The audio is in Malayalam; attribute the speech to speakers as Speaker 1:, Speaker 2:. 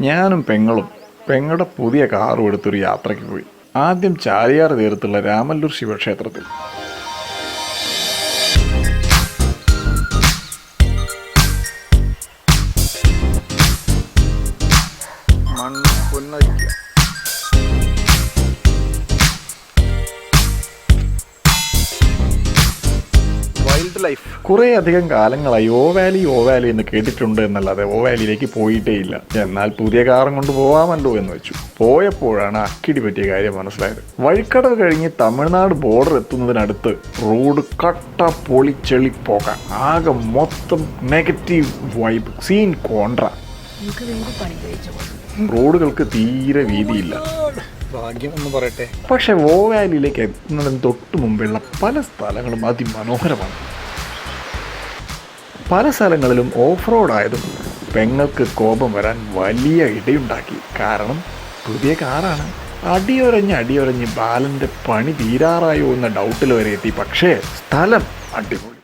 Speaker 1: ഞാനും പെങ്ങളുടെ പുതിയ കാറും എടുത്തൊരു യാത്രയ്ക്ക് പോയി. ആദ്യം ചാലിയാർ തീരത്തുള്ള രാമല്ലൂർ ശിവക്ഷേത്രത്തിൽ. കുറേ അധികം കാലങ്ങളായി ഓ വാലി എന്ന് കേട്ടിട്ടുണ്ട് എന്നല്ലാതെ ഓ വാലിയിലേക്ക് പോയിട്ടേ ഇല്ല. എന്നാൽ പുതിയ കാറും കൊണ്ട് പോവാമല്ലോ എന്ന് വെച്ചു. പോയപ്പോഴാണ് അക്കിടി പറ്റിയ കാര്യം മനസ്സിലായത്. വഴിക്കടവ് കഴിഞ്ഞ് തമിഴ്നാട് ബോർഡർ എത്തുന്നതിനടുത്ത് റോഡ് കട്ട പൊളിച്ചെളി പോകാൻ, ആകെ മൊത്തം നെഗറ്റീവ് വൈബ്, സീൻ കോൺട്ര. റോഡുകൾക്ക് തീരെ വീതിയില്ല. പക്ഷെ ഓ വാലിയിലേക്ക് എത്തുന്നതിന് തൊട്ട് മുമ്പുള്ള പല സ്ഥലങ്ങളും അതിമനോഹരമാണ്. പല സ്ഥലങ്ങളിലും ഓഫ് റോഡായതും പെങ്ങൾക്ക് കോപം വരാൻ വലിയ ഇടയുണ്ടാക്കി. കാരണം പുതിയ കാറാണ്. അടിയൊരഞ്ഞ് ബാലൻ്റെ പണി തീരാറായോ എന്ന ഡൗട്ടിൽ വരെ എത്തി. പക്ഷേ സ്ഥലം അടിപൊളി.